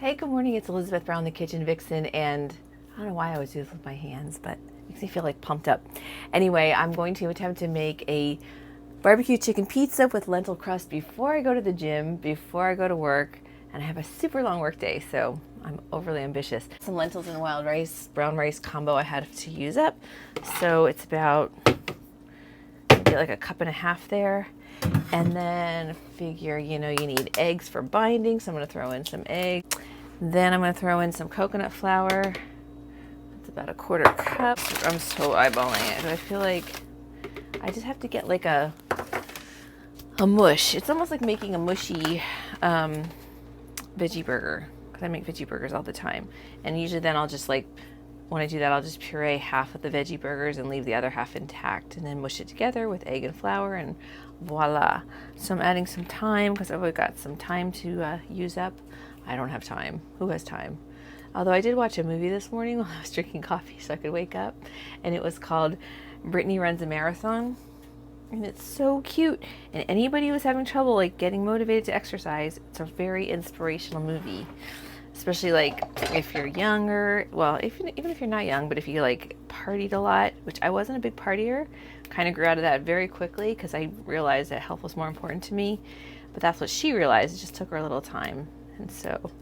Hey, good morning. It's Elizabeth Brown, the Kitchen Vixen, and I don't know why I always do this with my hands, but it makes me feel like pumped up. Anyway, I'm going to attempt to make a barbecue chicken pizza with lentil crust before I go to the gym, before I go to work, and I have a super long work day, so I'm overly ambitious. Some lentils and wild rice, brown rice combo I had to use up, so it's about like a cup and a half there. And then figure, you need eggs for binding, so I'm going to throw in some eggs. Then I'm going to throw in some coconut flour. That's about a quarter cup. I'm so eyeballing it. I feel like I just have to get like a mush. It's almost like making a mushy veggie burger, because I make veggie burgers all the time. And usually then I'll just when I do that, I'll just puree half of the veggie burgers and leave the other half intact, and then mush it together with egg and flour, and voila. So I'm adding some thyme because I've got some time to use up. I don't have time. Who has time? Although I did watch a movie this morning while I was drinking coffee so I could wake up, and it was called Brittany Runs a Marathon, and it's so cute. And anybody who's having trouble getting motivated to exercise, it's a very inspirational movie. Especially if you're younger, well, even if you're not young, but if you partied a lot, which I wasn't a big partier, kind of grew out of that very quickly because I realized that health was more important to me. But that's what she realized. It just took her a little time. And so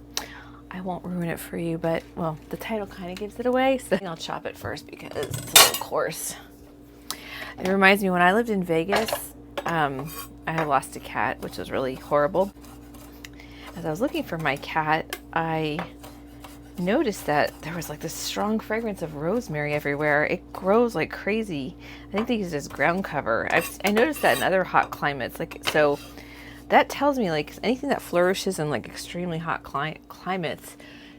I won't ruin it for you, but well, the title kind of gives it away. So I'll chop it first because it's a little coarse. It reminds me when I lived in Vegas, I had lost a cat, which was really horrible. As I was looking for my cat, I noticed that there was this strong fragrance of rosemary everywhere. It grows like crazy. I think they use it as ground cover. I noticed that in other hot climates. So that tells me anything that flourishes in extremely hot climates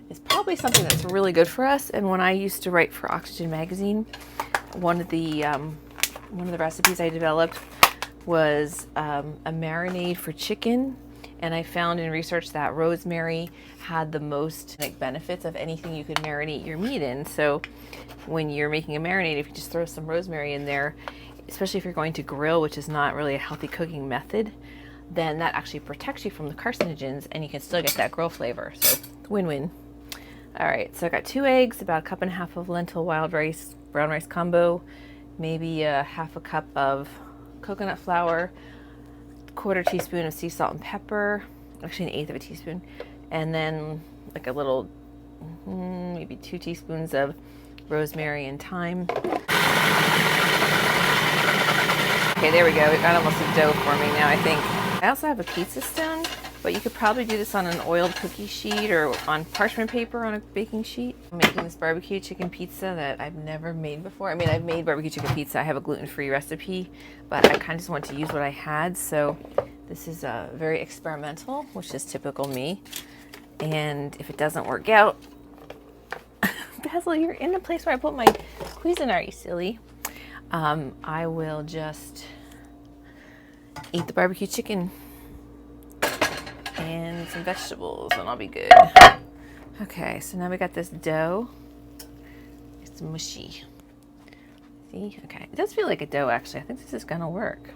is probably something that's really good for us. And when I used to write for Oxygen magazine, one of the recipes I developed was a marinade for chicken. And I found in research that rosemary had the most benefits of anything you could marinate your meat in. So when you're making a marinade, if you just throw some rosemary in there, especially if you're going to grill, which is not really a healthy cooking method, then that actually protects you from the carcinogens and you can still get that grill flavor. So win-win. All right, so I got 2 eggs, about a cup and a half of lentil, wild rice, brown rice combo, maybe a half a cup of coconut flour, quarter teaspoon of sea salt and pepper, actually 1/8 of a teaspoon, and then a little, maybe 2 teaspoons of rosemary and thyme. Okay, there we go. It got almost a dough for me now, I think. I also have a pizza stone, but you could probably do this on an oiled cookie sheet or on parchment paper on a baking sheet. I'm making this barbecue chicken pizza that I've never made before. I mean, I've made barbecue chicken pizza. I have a gluten-free recipe, but I kind of just wanted to use what I had. So this is very experimental, which is typical me. And if it doesn't work out, Basil, you're in the place where I put my Cuisinart, you silly. I will just eat the barbecue chicken and some vegetables and I'll be good. Okay, so now we got this dough. It's mushy. See? Okay, it does feel like a dough actually. I think this is gonna work.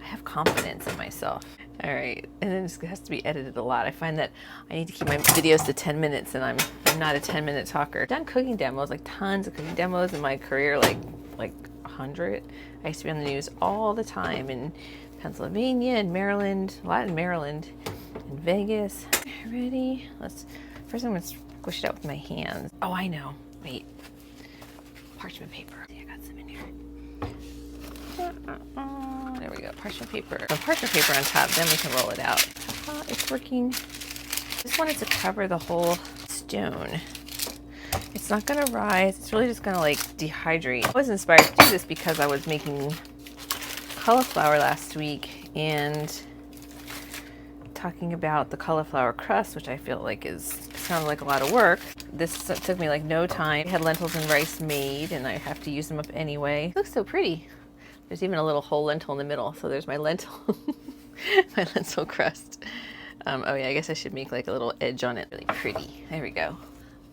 I have confidence in myself. All right, and then it has to be edited a lot. I find that I need to keep my videos to 10 minutes and I'm not a 10-minute talker. I've done cooking demos, tons of cooking demos in my career, like 100. I used to be on the news all the time in Pennsylvania and Maryland, a lot in Maryland, in Vegas. Ready? First I'm gonna squish it out with my hands. Oh, I know. Wait. Parchment paper. I got some in here. There we go. Parchment paper. So parchment paper on top, then we can roll it out. It's working. I just wanted to cover the whole stone. It's not gonna rise. It's really just gonna dehydrate. I was inspired to do this because I was making cauliflower last week and talking about the cauliflower crust, which I feel sounded like a lot of work. This took me no time. I had lentils and rice made and I have to use them up anyway. It looks so pretty. There's even a little whole lentil in the middle. So there's my lentil, my lentil crust. Oh yeah, I guess I should make a little edge on it. Really pretty. There we go.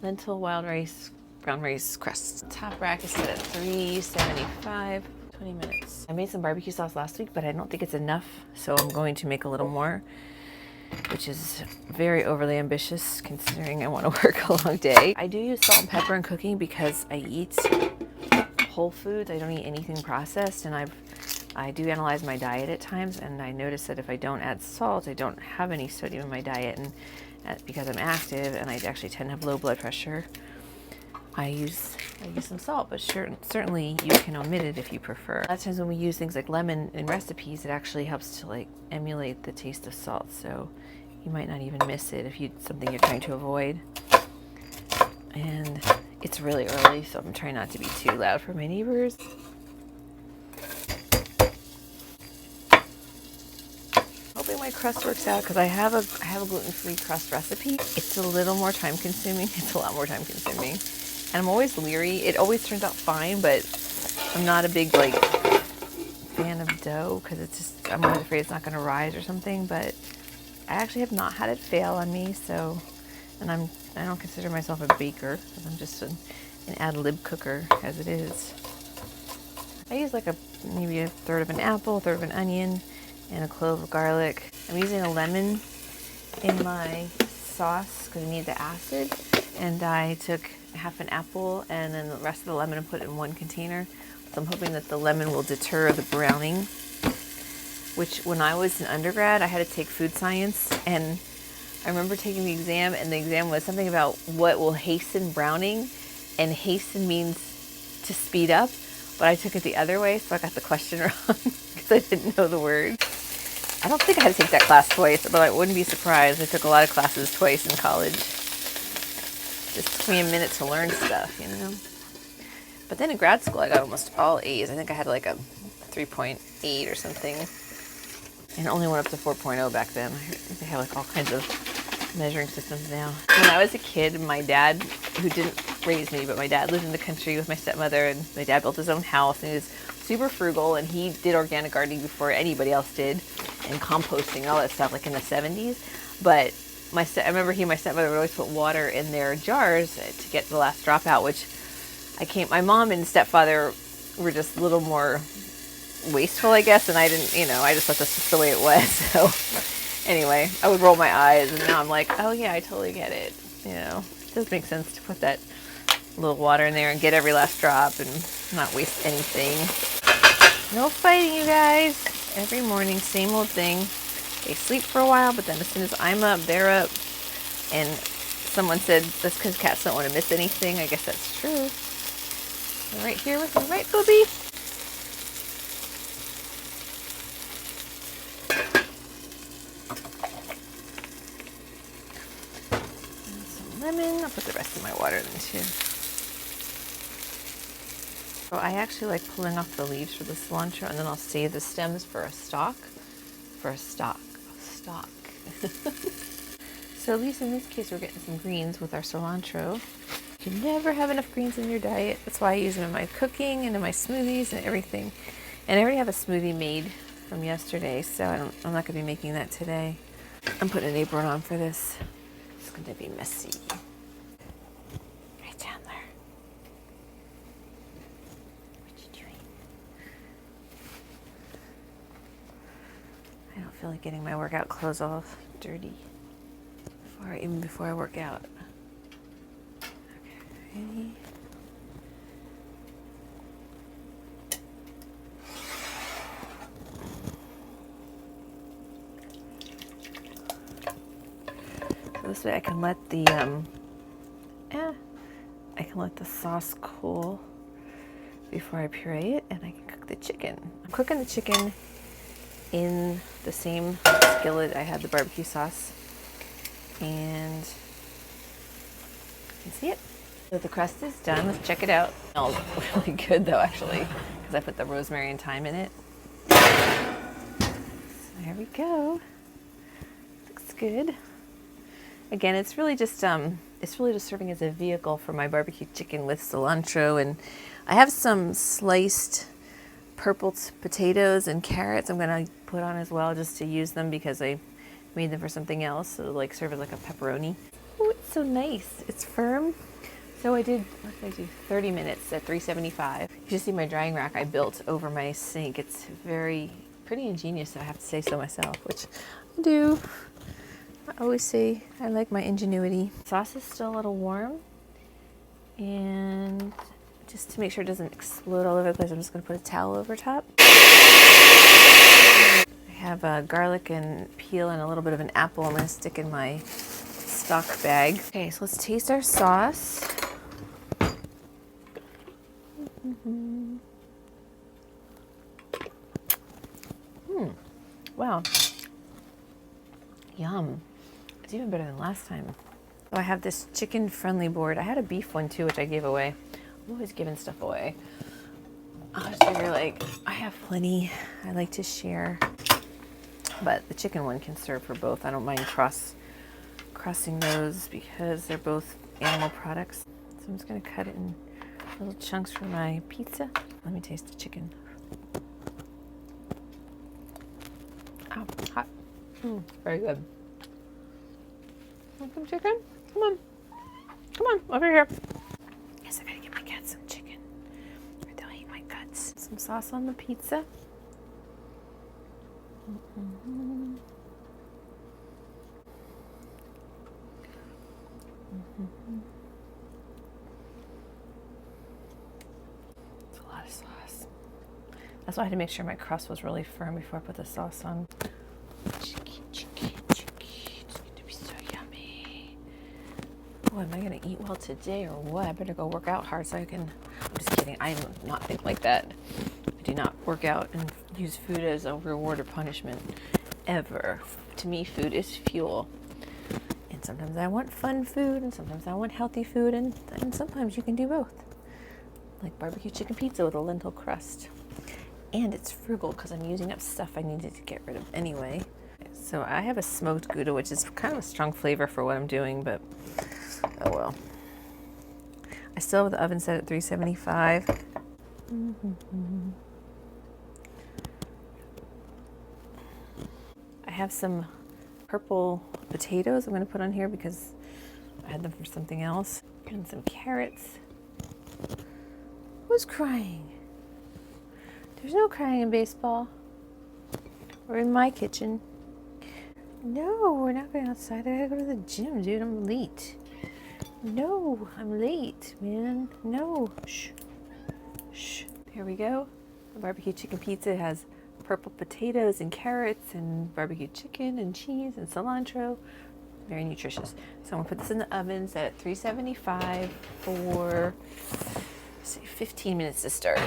Lentil, wild rice, brown rice crust. Top rack is set at 375. 20 minutes. I made some barbecue sauce last week, but I don't think it's enough, so I'm going to make a little more. which is very overly ambitious considering I want to work a long day. I do use salt and pepper in cooking because I eat whole foods. I don't eat anything processed, and I do analyze my diet at times, and I notice that if I don't add salt, I don't have any sodium in my diet, and because I'm active and I actually tend to have low blood pressure, I use some salt, but certainly you can omit it if you prefer. A lot of times when we use things like lemon in recipes, it actually helps to like emulate the taste of salt, so you might not even miss it if something you're trying to avoid. And it's really early, so I'm trying not to be too loud for my neighbors. Hoping my crust works out, because I have a gluten-free crust recipe. It's a little more time consuming. It's a lot more time consuming. And I'm always leery. It always turns out fine, but I'm not a big like fan of dough because I'm always afraid it's not going to rise or something. But I actually have not had it fail on me, so, and I don't consider myself a baker because I'm just an ad lib cooker as it is. I use like maybe a third of an apple, a third of an onion, and a clove of garlic. I'm using a lemon in my sauce because I need the acid, and I took half an apple and then the rest of the lemon and put it in one container. So I'm hoping that the lemon will deter the browning, which when I was in undergrad, I had to take food science, and I remember taking the exam, and the exam was something about what will hasten browning, and hasten means to speed up, but I took it the other way, so I got the question wrong because I didn't know the word. I don't think I had to take that class twice, but I wouldn't be surprised. I took a lot of classes twice in college. Just took me a minute to learn stuff, you know. But then in grad school, I got almost all A's. I think I had like a 3.8 or something, and only went up to 4.0 back then. They have like all kinds of measuring systems now. When I was a kid, my dad, who didn't raise me, but my dad lived in the country with my stepmother, and my dad built his own house, and he was super frugal, and he did organic gardening before anybody else did, and composting and all that stuff, like in the 70s. But I remember he and my stepmother would always put water in their jars to get the last drop out, which my mom and stepfather were just a little more wasteful, I guess, and I didn't, I just thought this was the way it was. So anyway, I would roll my eyes, and now I'm like, oh yeah, I totally get it. It does make sense to put that little water in there and get every last drop and not waste anything. No fighting, you guys. Every morning, same old thing. They sleep for a while, but then as soon as I'm up, they're up. And someone said that's because cats don't want to miss anything. I guess that's true. They're right here with me, right, Booby? Lemon. I'll put the rest of my water in too. So I actually like pulling off the leaves for the cilantro, and then I'll save the stems for a stock. So at least in this case, we're getting some greens with our cilantro. You never have enough greens in your diet. That's why I use them in my cooking and in my smoothies and everything. And I already have a smoothie made from yesterday, so I'm not going to be making that today. I'm putting an apron on for this. It's going to be messy. Right down there. What you doing? I don't feel like getting my workout clothes off dirty even before I work out. Okay, ready? So this way I can let the sauce cool before I puree it, and I can cook the chicken. I'm cooking the chicken in the same skillet I had the barbecue sauce, and you can see it. So the crust is done. Let's check it out. It smells really good though, actually, because I put the rosemary and thyme in it. So there we go. Looks good. Again, it's really just serving as a vehicle for my barbecue chicken with cilantro, and I have some sliced purple potatoes and carrots I'm going to put on as well, just to use them because I made them for something else, so like serve as like a pepperoni. Oh, it's so nice. It's firm. So what did I do? 30 minutes at 375. You should see my drying rack I built over my sink. It's pretty ingenious, I have to say so myself, which I do. I always say I like my ingenuity. Sauce is still a little warm, and just to make sure it doesn't explode all over the place, I'm just going to put a towel over top. I have garlic and peel and a little bit of an apple I'm going to stick in my stock bag. Okay, so let's taste our sauce. Wow. Yum. It's even better than last time. So I have this chicken friendly board. I had a beef one too, which I gave away. I'm always giving stuff away. I just figure like I have plenty. I like to share. But the chicken one can serve for both. I don't mind crossing those because they're both animal products. So I'm just gonna cut it in little chunks for my pizza. Let me taste the chicken. Ow, hot. Very good. Want some chicken? Come on. Come on, over here. Yes, I gotta give my cat some chicken. Or they'll eat my guts. Some sauce on the pizza. It's a lot of sauce. That's why I had to make sure my crust was really firm before I put the sauce on. Chicken. It's going to be so yummy. Oh, am I going to eat well today or what? I better go work out hard so I can. I'm just kidding. I am not think like that. I do not work out and use food as a reward or punishment ever. To me, food is fuel. And sometimes I want fun food and sometimes I want healthy food and sometimes you can do both. Like barbecue chicken pizza with a lentil crust. And it's frugal because I'm using up stuff I needed to get rid of anyway. So I have a smoked Gouda, which is kind of a strong flavor for what I'm doing, but oh well. I still have the oven set at 375. I have some purple potatoes I'm going to put on here because I had them for something else. And some carrots. Who's crying? There's no crying in baseball. We're in my kitchen. No, we're not going outside. I gotta go to the gym, dude. I'm late. No, I'm late, man. No. Shh. Shh. Here we go. The barbecue chicken pizza has purple potatoes and carrots and barbecue chicken and cheese and cilantro. Very nutritious. So I'm gonna put this in the oven, set at 375 for, say, 15 minutes to start.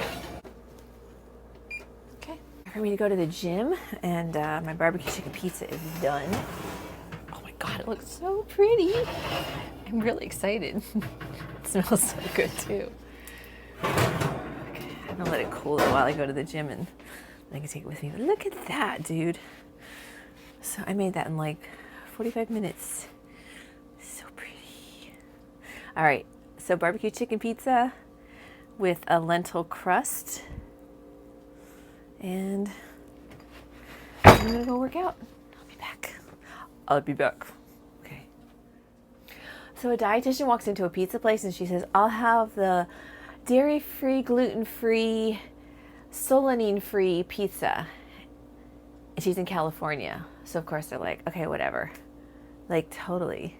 For me to go to the gym, and my barbecue chicken pizza is done. Oh my god, it looks so pretty. I'm really excited. It smells so good too. Okay, I'm gonna let it cool while I go to the gym and I can take it with me. But look at that, dude. So I made that in like 45 minutes. So pretty. All right, so barbecue chicken pizza with a lentil crust. And I'm gonna go work out. I'll be back. Okay. So a dietitian walks into a pizza place and she says, I'll have the dairy-free, gluten-free, solanine-free pizza. And she's in California. So of course they're like, okay, whatever. Like totally.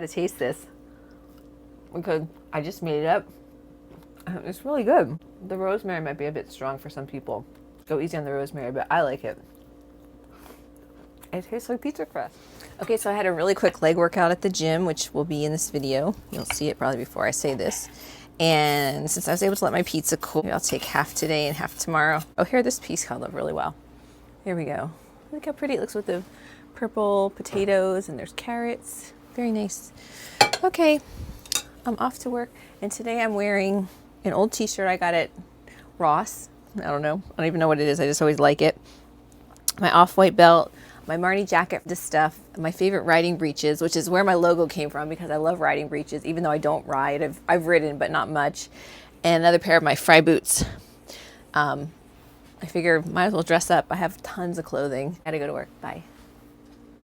To taste this because I just made it up. It's really good. The rosemary might be a bit strong for some people. Go easy on the rosemary, but I like it. It tastes like pizza crust. Okay, so I had a really quick leg workout at the gym, which will be in this video. You'll see it probably before I say this. And since I was able to let my pizza cool, I'll take half today and half tomorrow. Oh, here, this piece held up really well. Here we go. Look how pretty it looks with the purple potatoes, and there's carrots. Very nice. Okay, I'm off to work, and today I'm wearing an old t-shirt I got at Ross. I don't even know what it is. I just always like it. My off-white belt, my Marnie jacket, this stuff, my favorite riding breeches, which is where my logo came from because I love riding breeches, even though I don't ride. I've ridden, but not much. And another pair of my Fry boots. I figure might as well dress up. I have tons of clothing. Gotta go to work. Bye.